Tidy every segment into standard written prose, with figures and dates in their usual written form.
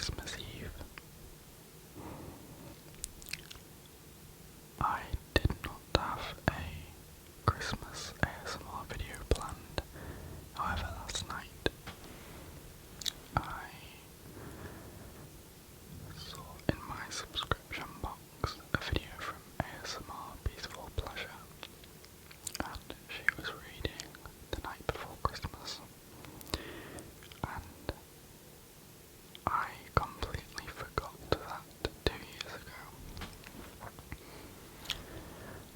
Christmas Eve. I did not have a Christmas ASMR video planned, however last night I saw in my subscription box a video from ASMR Peaceful Pleasure, and she was reading The Night Before Christmas, and I completely forgot that 2 years ago.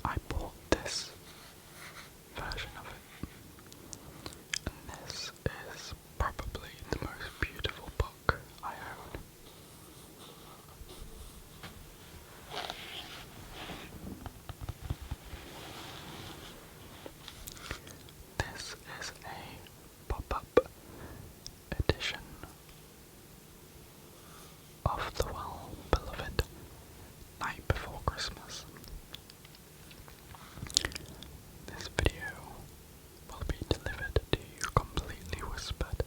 I bought this version of it, and this is probably the most beautiful book I own. This is a pop-up edition of the well-beloved Night Before Christmas. This video will be delivered to you completely whispered.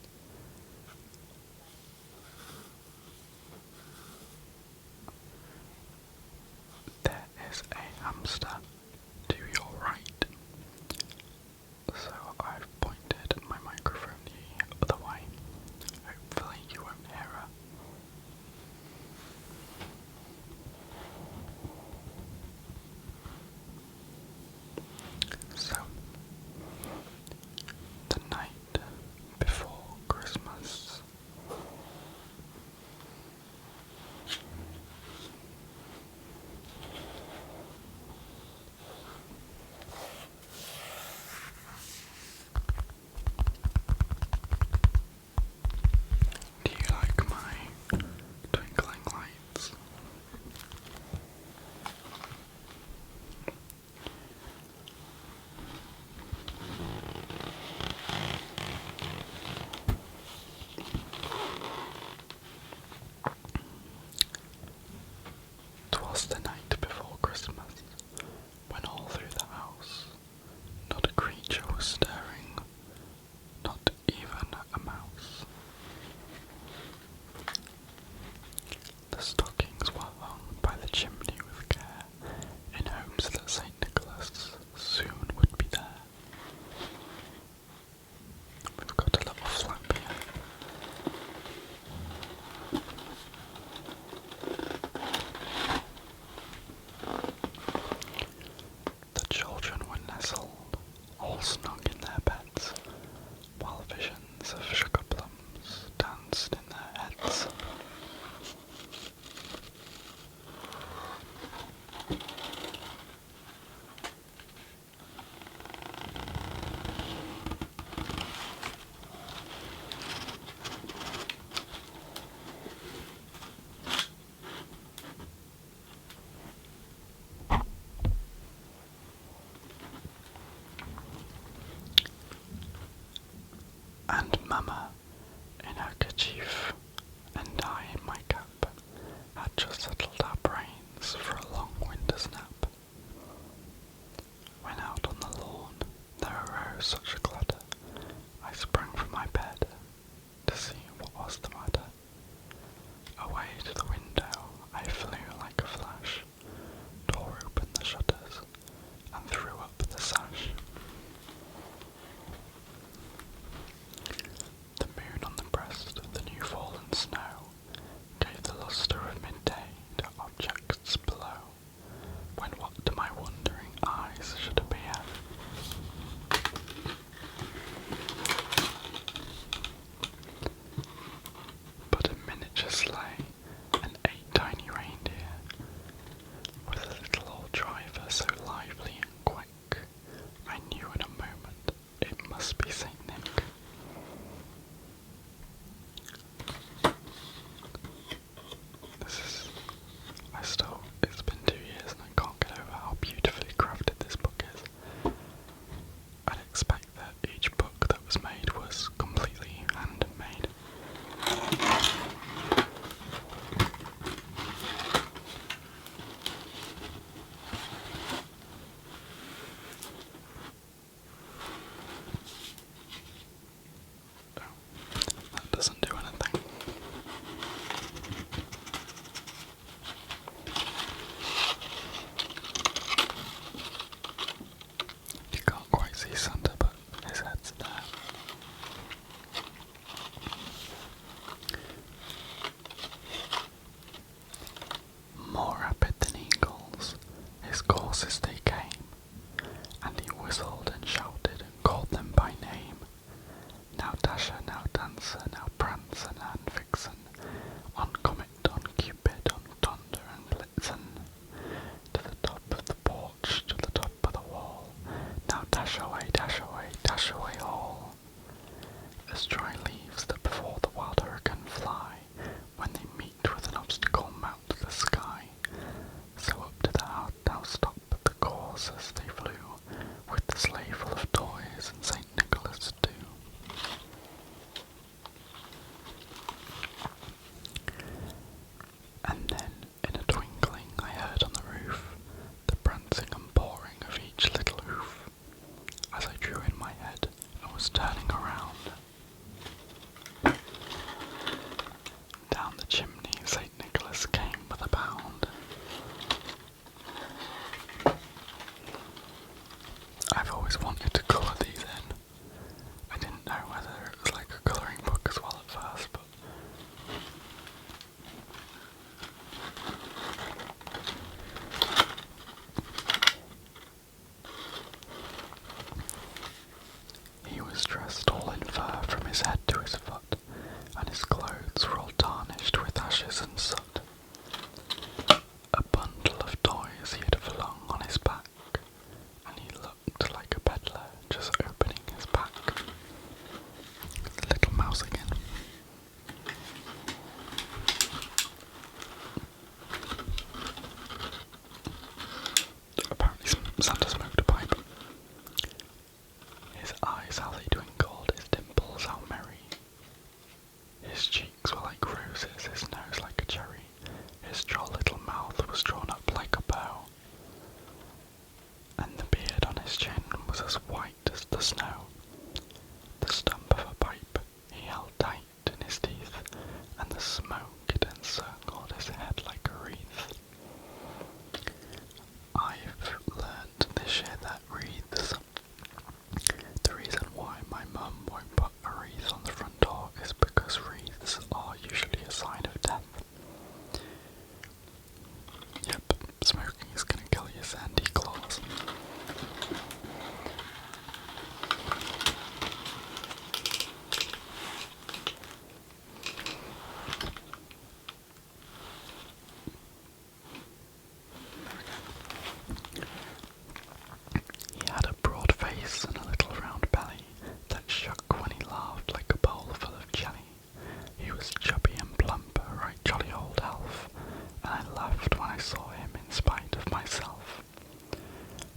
There is a hamster to your right, so I've pointed my microphone the other way. Hopefully you won't hear her. So, the night before Christmas. Do you like my twinkling lights? 'Twas the night before Christmas, when all through the house not a creature was stirring, not even a mouse. The stockings were hung by the chimney with care, in hopes that St. Nicholas soon would be there. We've got a little flap here. The children were nestled, all snug in their beds, while visions of sugar plums danced in their heads. And Mama, in her kerchief, and I in my cap, had just settled our brains for a long winter's nap. When out on the lawn there arose such a clatter, I sprang from my bed to see what was the matter. Away to the window I flew like a flash, tore open the shutters, and threw up the sash. The moon on the breast of the new fallen snow gave the lustre of midday to objects below, when what to my wondering eyes should appear? But a miniature sleigh and 8 tiny reindeer, Now dash away all, as dry leaves that before the wild hurricane fly, when they meet with an obstacle mount the sky. So up to the housetop the coursers they flew, with the sleigh full of toys and St. Nicholas too. And then, in a twinkling, I heard on the roof the prancing and pawing of each little hoof. As I drew in my head and was turning around, down the chimney St. Nicholas came with a bound. I've always wanted to colour these in. I didn't know whether it was like a colouring book as well at first, but he was dressed all in fur from his head to his foot, and his clothes were all tarnished with ashes and soot. A bundle of toys he had flung on his back, and he looked like a peddler just opening his pack. Little mouse again. Apparently Santa smoked a pipe. His eyes how they twinkled, his dimples how merry. His cheeks were like roses, his nose like a cherry. His droll little mouth was drawn up like a bow, and the beard on his chin was as white as the snow. The stump of a pipe he held tight in his teeth, and the smoke it encircled his head like a wreath. I've learnt this year that wreaths, the reason why my mum won't put a wreath on the front door is because wreaths are usually a sign of death. Yep, smoking is gonna kill your Sandy Claus. He had a broad face and a little round belly that shook when he laughed like a bowl full of jelly. He was chubby and plump, a right jolly old elf, and I laughed when I saw him in spite of myself.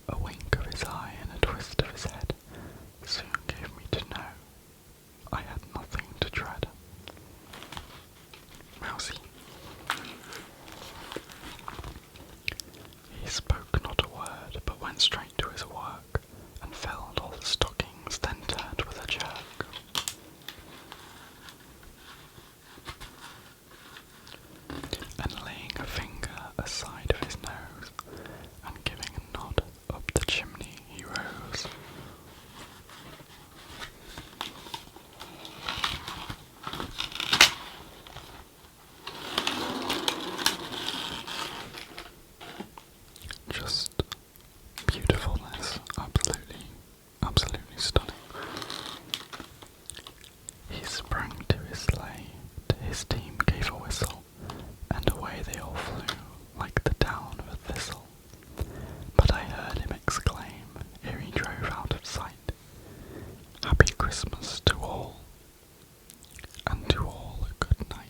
A wink of his eye and a twist of his head soon gave me to know I had nothing to dread. Mousy. He spoke not a word, but went straight to his work, and filled all the stockings, then turned with a jerk. And laying a finger aside of his nose, and giving a nod up the chimney, he rose. Just beautifulness, absolutely stunning. He sprang to his sleigh, to his team gave a whistle, and away they all flew, like the down of a thistle. But I heard him exclaim, ere he drove out of sight, "Happy Christmas to all, and to all a good night."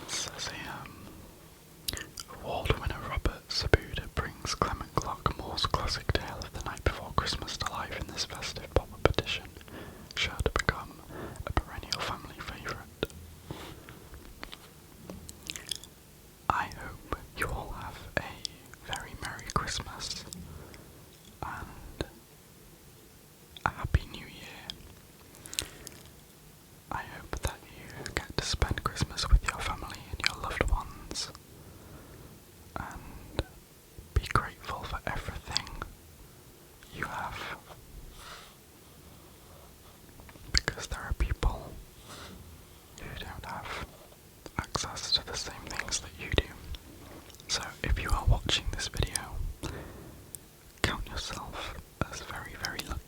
Says here, award winner Robert Sabuda brings Clement Clark Moore's classic tale of the night before Christmas to life in this festive pop-up edition, sure to become a perennial family favourite. I hope you all have a very Merry Christmas and a Happy New Year. I hope that you get to spend Christmas with your family and your loved ones, and be grateful for everything you have, because there are people who don't have access to the same things that you do. So if you are watching this video, count yourself as very, very lucky.